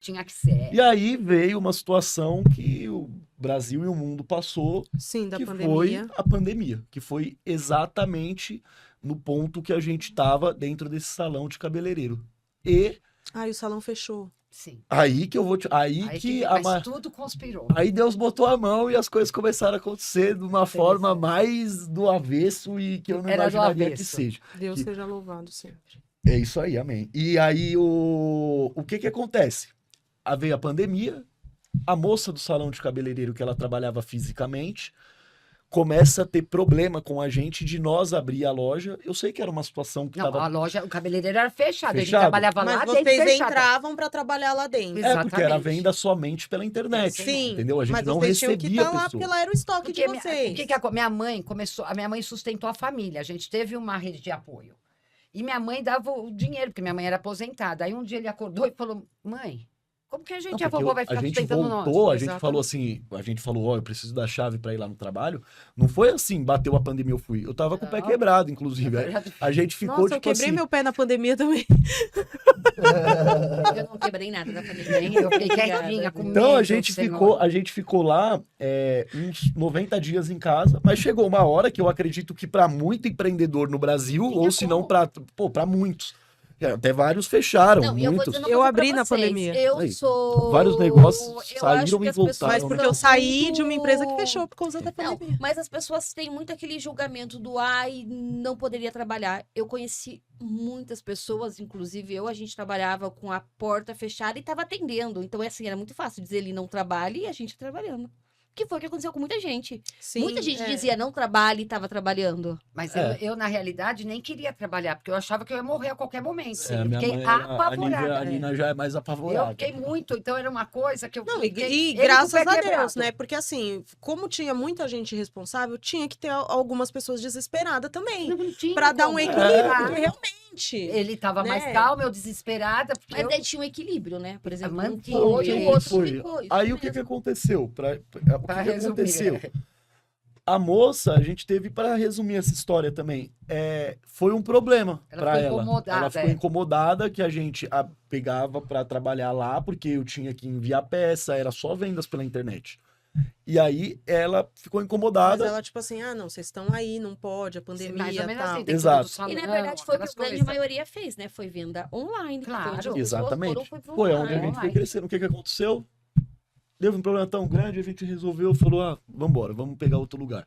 Tinha que ser. E aí veio uma situação que o Brasil e o mundo passou, Sim, da que pandemia. foi a pandemia, que foi exatamente no ponto que a gente estava dentro desse salão de cabeleireiro. E Ai, o salão fechou. Sim. aí que eu vou te... Mas tudo conspirou. Aí Deus botou a mão e as coisas começaram a acontecer de uma forma mais do avesso e que eu não Era do imaginaria que avesso. seja. Deus Que- seja louvado sempre. É isso aí, amém. E aí o que acontece? Veio a pandemia, a moça do salão de cabeleireiro que ela trabalhava fisicamente começa a ter problema com a gente de nós abrir a loja. Eu sei que era uma situação que Não, estava... a loja, o cabeleireiro era fechado. A gente Fechado? trabalhava Mas lá dentro vocês fechado. entravam pra trabalhar lá dentro. Exato. porque era exatamente. venda somente pela internet. Sim, Entendeu? A gente mas não vocês tinham que recebia estar lá porque pessoas. lá era o estoque Porque de vocês. minha mãe começou, a minha mãe sustentou a família. A gente teve uma rede de apoio. E minha mãe dava o dinheiro, porque minha mãe era aposentada. Aí um dia ele acordou e falou: mãe, como que a gente, Não, a porque vovó vai a ficar gente sustentando voltou, nós? a gente Exatamente. falou assim, a gente falou, ó, eu preciso da chave para ir lá no trabalho. Não foi assim, bateu a pandemia, eu fui. Eu tava com o pé Não. quebrado, inclusive. A gente ficou, Nossa, eu tipo quebrei assim... meu pé na pandemia também. Eu não quebrei nada da pandemia. Eu fiquei quietinha com Então medo, a gente Senhor. ficou lá uns 90 dias em casa, mas chegou uma hora que eu acredito que para muito empreendedor no Brasil, Tinha ou se não como. para muitos, até vários fecharam, Não, e eu vou muitos. dizer uma Eu coisa abri pra na vocês. pandemia. Eu Aí, sou... vários negócios eu saíram acho que e as pessoas voltaram. Mas porque são eu saí de uma muito- empresa que fechou por causa da Não, pandemia. mas as pessoas têm muito aquele julgamento do ai, não poderia trabalhar. Eu conheci muitas pessoas, inclusive a gente trabalhava com a porta fechada e estava atendendo. Então, assim, era muito fácil dizer ele não trabalha e a gente trabalhando. Que foi o que aconteceu com muita gente. Sim, Muita gente é. dizia não trabalha e estava trabalhando. Mas É. eu, na realidade, nem queria trabalhar, porque eu achava que eu ia morrer a qualquer momento. É, eu minha fiquei mãe era- apavorada. a Nina já é mais Eu apavorada. fiquei muito, então era uma coisa que eu Não, fiquei... e ele com o graças pé a Deus, quebrado. né? Porque assim, como tinha muita gente responsável, tinha que ter algumas pessoas desesperadas também. Não tinha Pra dar um como. equilíbrio, Ah, porque realmente. Ele tava mais né? calmo, eu desesperada, porque Mas eu... daí tinha um equilíbrio, né? Por exemplo, um Mantinha. que hoje o outro Foi. ficou. isso Aí o que mesmo. aconteceu? O Pra que resumir, aconteceu? A moça, a gente teve, para resumir essa história também, foi um problema Ela para ficou ela. incomodada, Ela ficou é. incomodada que a gente a pegava para trabalhar lá, porque eu tinha que enviar peça, era só vendas pela internet. E aí ela ficou Mas incomodada. ela, tipo assim, não, vocês estão aí, não pode, a pandemia mais ou e menos tal. assim, tem Exato. tudo do E na salão, verdade foi o que a aquelas grande coisas. maioria fez, né? Foi venda online. Claro. Foi onde as pessoas Exatamente. foram, foi pro Foi onde a online. gente foi online. crescendo. O que aconteceu? Deu um problema tão grande, a gente resolveu, falou, vambora, vamos pegar outro lugar.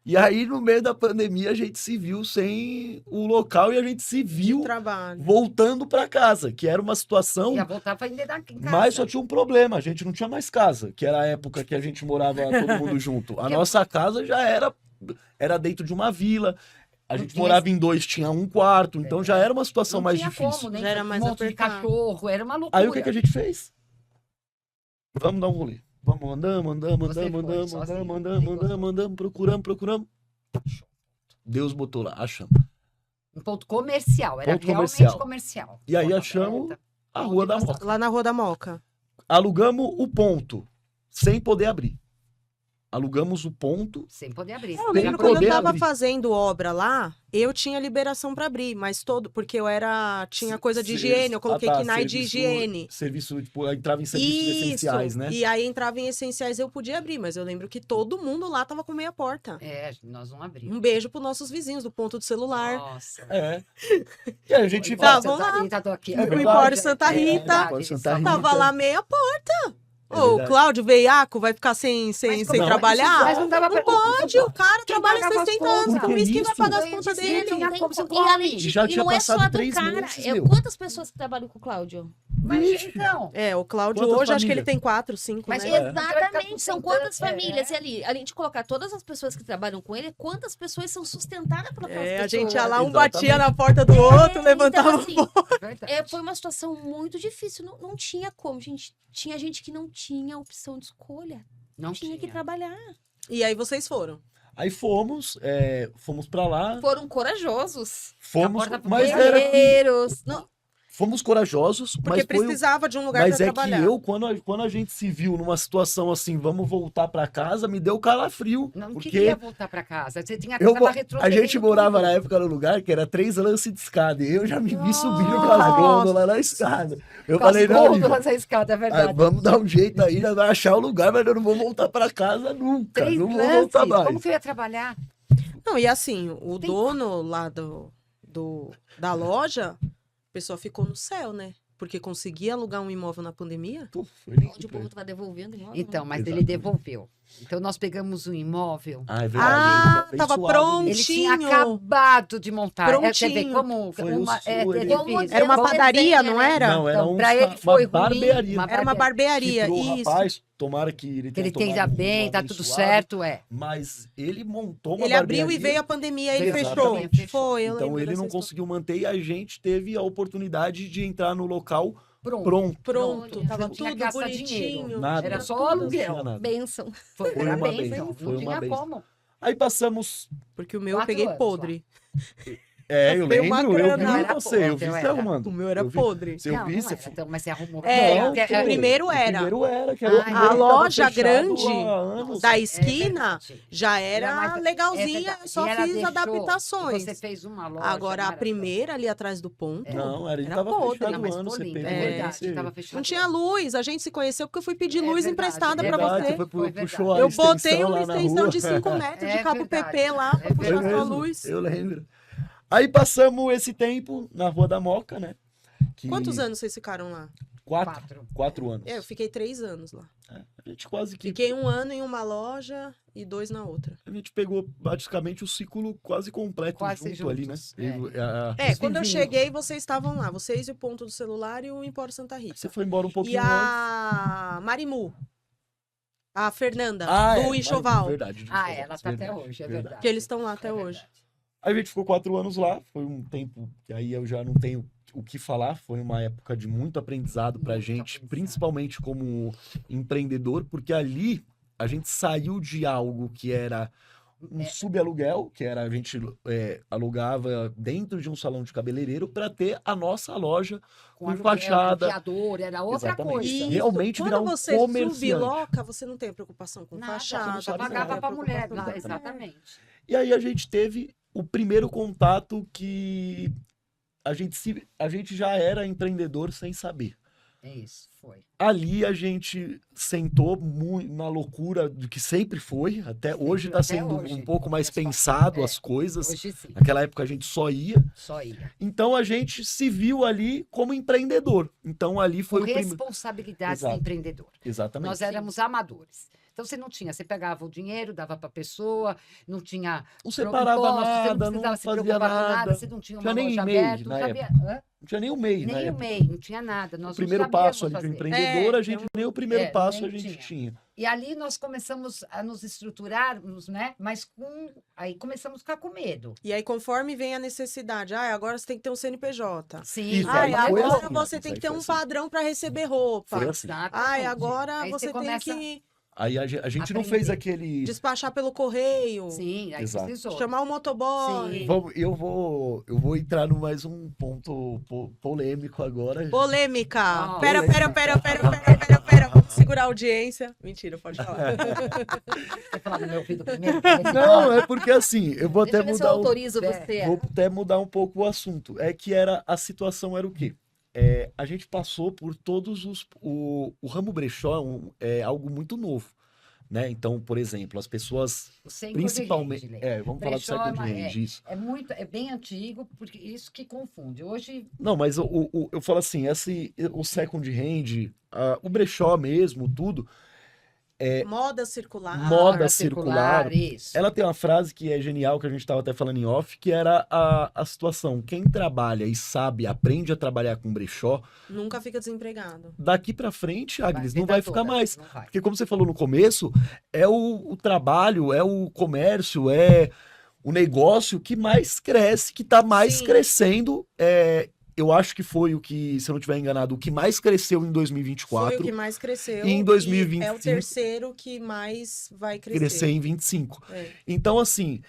E aí, no meio da pandemia, a gente se viu sem o local e a gente se De viu trabalho. voltando para casa, que era uma situação, Ia voltar pra vender daqui em casa. mas só tinha um problema, a gente não tinha mais casa, que era a época que a gente morava todo mundo junto. A nossa casa já era dentro de uma vila, a Não gente tinha morava em 2, tinha um quarto, então já era uma situação Não mais tinha difícil. como, né? Já era mais um monte de apertado. cachorro, era uma loucura. Aí o que a gente fez? Vamos dar um rolê. Vamos, andamos, Você foi sozinho, andamos, procuramos. Deus botou lá, achamos. Um ponto comercial, era Ponto realmente comercial. comercial. E aí Porta achamos aberta. a Rua da Onde Moca. Lá na Rua da Moca. Alugamos o ponto, sem poder abrir. Alugamos o ponto. Sem poder abrir. Eu Sem lembro quando poder eu tava abrir. fazendo obra lá, eu tinha liberação pra abrir, mas porque tinha coisa de higiene, eu coloquei KNAI de higiene. Serviço, tipo, entrava em serviços essenciais, né? E aí entrava em essenciais, eu podia abrir, mas eu lembro que todo mundo lá tava com meia porta. É, nós não abrimos. Um beijo pros nossos vizinhos do ponto do celular. Nossa. É. E aí a gente Tá, faz. vamos lá. Rita, tô aqui. É O verdade. Empório Santa Rita. Empório Santa Rita. Tava lá meia porta. É Ô, o verdade. Cláudio Veiaco vai ficar sem Mas como- trabalhar? Mas não dava Não pra... pode, o cara Quem trabalha pagava as 60 anos, contas? por isso quem vai Isso. pagar as Eu contas disse, dele? tinha como você E além de, Já e tinha não é passado só do 3 cara. meses, É, meu. quantas pessoas que trabalham com o Cláudio? Mas, então, É, o Cláudio Quantas hoje, acho que ele famílias? tem 4, 5, Mas né? É. Exatamente, são quantas É. famílias? E ali, além de colocar todas as pessoas que trabalham com ele, quantas pessoas são sustentadas por aquelas É, a pessoas? gente ia lá, um Exatamente. batia na porta do outro, levantava então, assim, verdade. foi uma situação muito difícil. Não tinha como, gente. Tinha gente que não tinha opção de escolha. Não Tinha que trabalhar. E aí vocês foram. Aí fomos para lá, Foram corajosos. fomos, porta mas era, Guerreiros. Não, fomos corajosos, Porque mas foi precisava de um lugar mas pra é trabalhar. que eu, quando a gente se viu numa situação assim, vamos voltar pra casa, me deu calafrio. Não porque queria voltar pra casa. Você tinha eu, tava a retrocedendo gente morava tudo. na época no lugar que era 3 lances de escada. E eu já me vi subindo com Nossa! as gôndolas na escada. Eu Com as falei, não, gôndolas na escada, é Aí, verdade. vamos dar um jeito aí, já vai achar o lugar, mas eu não vou voltar pra casa nunca. 3 Não vou voltar lances. mais. Como que eu ia trabalhar? Não, e assim, o Tem- dono lá da loja, a pessoa ficou no céu, né? Porque conseguia alugar um imóvel na pandemia. Pô, foi lindo Onde o pra povo ele. vai devolvendo imóvel, Então, né? mas ele Exatamente. devolveu. Então, nós pegamos um imóvel. Ah, é verdade. Ah, ele tava abençoado pronto. nisso. Ele tinha Prontinho. acabado de montar. Quer ver Prontinho. como Foi uma, o sul, ele- difícil. Era uma Como padaria, desenha, não né? era? Não, era Então, um pra ele uma foi ruim, barbearia. Era uma barbearia, Que pro isso. rapaz, tomara que ele Que tenha ele esteja tomado um bem, vinho tá tudo abençoado, certo, Mas ele montou uma Ele abriu e barbearia. veio a pandemia, ele fechou. Exatamente. Foi, eu Então lembro ele dessa não história. conseguiu manter e a gente teve a oportunidade de entrar no local Pronto. pronto. Pronto, Não tava tinha tudo gastar bonitinho. dinheiro. Nada. Era só tudo. Não tinha aluguel. nada. Bênção. Foi Foi era uma bênção, bênção, foi não uma tinha bênção. como. Aí passamos. Porque o meu eu 4 peguei anos podre. Eu Foi uma lembro, eu vi grana. você, eu vi Era você pouco, arrumando. O meu era Eu vi- podre. Se eu Não, vi, não você era, então, mas você arrumou. É, bem. o primeiro era. Primeiro era, que era Ah, o a tava loja fechado grande há anos. da É esquina verdade. já Era era mais- legalzinha, É verdade. só E ela fiz deixou- adaptações. Você fez uma loja. Agora, a maravilhosa. primeira ali atrás do ponto, Não, ele Era tava podre. fechado Não, mas ano, ficou você lindo, pegou é aí, verdade. você- Tava fechado. não tinha luz. A gente se conheceu porque eu fui pedir É luz verdade, emprestada é pra verdade, você. Você Foi puxou a Eu botei extensão uma lá na extensão rua. de 5 metros de É cabo verdade, PP lá pra é puxar Foi sua mesmo, luz. eu lembro. Aí passamos esse tempo na Rua da Moca, né? Que- Quantos anos vocês ficaram lá? 4 anos. Eu fiquei 3 anos lá. A gente quase que... Fiquei 1 ano em uma loja e 2 na outra. A gente pegou praticamente o ciclo quase completo Quase junto ali, né? juntos, é. Os Quando eu vizinhos. cheguei, vocês estavam lá. Vocês e o Ponto do Celular e o Empório Santa Rita. Você foi embora um E pouquinho antes. a Marimu. A Fernanda, do é, Enxoval. Verdade. do Ah, Enxoval, ela tá até hoje, é verdade. Que eles estão lá até É hoje. verdade. Aí a gente ficou 4 anos lá, foi um tempo que aí eu já não tenho o que falar, foi uma época de muito aprendizado pra Muito gente, aprendizado. principalmente como empreendedor, porque ali a gente saiu de algo que era um subaluguel, que era a gente alugava dentro de um salão de cabeleireiro para ter a nossa loja com aluguel, fachada. fiador, era outra Exatamente. coisa. Isso. Realmente virar Quando um você comerciante. subloca, você não tem preocupação com Nada, fachada. não só sabe pagava nada. pra mulher, preocupação com- exatamente. E aí a gente teve o primeiro contato que a gente já era empreendedor sem saber. É isso, foi. Ali a gente sentou na loucura do que sempre foi, até hoje está até sendo hoje. um pouco mais Mas faz- pensado é, as coisas. Hoje sim, Naquela época a gente só ia. só ia. Então a gente se viu ali como empreendedor. Então ali foi Com o primeiro. responsabilidades do Exato. empreendedor. Exatamente. Nós éramos amadores. Então você não tinha, você pegava o dinheiro, dava para a pessoa, não tinha Não separava impostos, você nada, não precisava se fazia preocupar com nada. você não tinha Tinha uma nem loja e-mail aberta, não na sabia, Não tinha nem o MEI, na nem o época. MEI, não tinha nada. Nós O primeiro não passo sabíamos ali do fazer. empreendedor, a É, gente então- nem o primeiro É, passo nem a gente tinha. E ali nós começamos a nos estruturarmos, né? Mas aí começamos a ficar com medo. E aí, conforme vem a necessidade, agora você tem que ter um CNPJ. Sim, Isso, Ai, aí foi agora assim, você isso tem aí que ter foi um assim. padrão para receber roupa. Foi assim. Ai, agora Aí você começa- tem que Aí a gente não fez aquele. despachar pelo correio, Sim, aí Exato. precisou. chamar o motoboy. Sim. Eu vou entrar no mais um ponto polêmico agora. Polêmica. Ah, Pera. polêmica. Vamos segurar a audiência. Mentira, pode falar. Você falar no meu ouvido primeiro? Não, é porque assim, eu vou Deixa até eu ver se eu mudar autorizo É. você. vou até mudar um pouco o assunto. É que a situação era o quê? A gente passou por todos o ramo brechó é algo muito novo, né? Então, por exemplo, as pessoas O sem principalmente, corrigir, Lê. vamos falar do Brechó, second hand, isso. É bem antigo, porque isso que confunde. Hoje, Não, mas eu falo assim, o second hand, o brechó mesmo, tudo, Moda circular. Moda circular. Isso. ela tem uma frase que é genial, que a gente estava até falando em off, que era a situação, quem trabalha e sabe, aprende a trabalhar com brechó, Nunca fica desempregado. daqui pra frente, Agnes, não vida vai ficar toda, mais. não vai. Porque como você falou no começo, é o trabalho, é o comércio, é o negócio que mais cresce, que tá mais Sim. crescendo. Eu acho que foi o que, se eu não estiver enganado, o que mais cresceu em 2024. Foi o que mais cresceu. E em e 2025, é o terceiro que mais vai crescer. crescer em 25. É. Então, assim,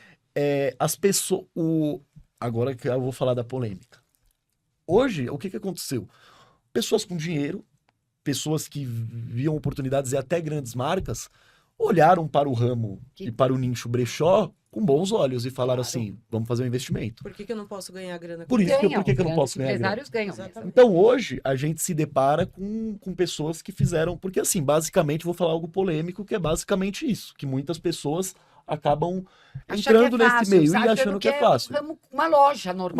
as pessoas. Agora que eu vou falar da polêmica. Hoje, o que aconteceu? Pessoas com dinheiro, pessoas que viam oportunidades e até grandes marcas, olharam para o ramo e para o nicho brechó com bons olhos e falaram Claro. assim, vamos fazer um investimento. Por que eu não posso ganhar grana com Por isso, Ganham, por que eu não grandes posso ganhar grana? empresários ganham. Exatamente. Então hoje a gente se depara com pessoas que fizeram, porque assim, basicamente, vou falar algo polêmico, que é basicamente isso, que muitas pessoas acabam Acha entrando que é nesse fácil, meio e achando achando que é fácil. uma loja normal.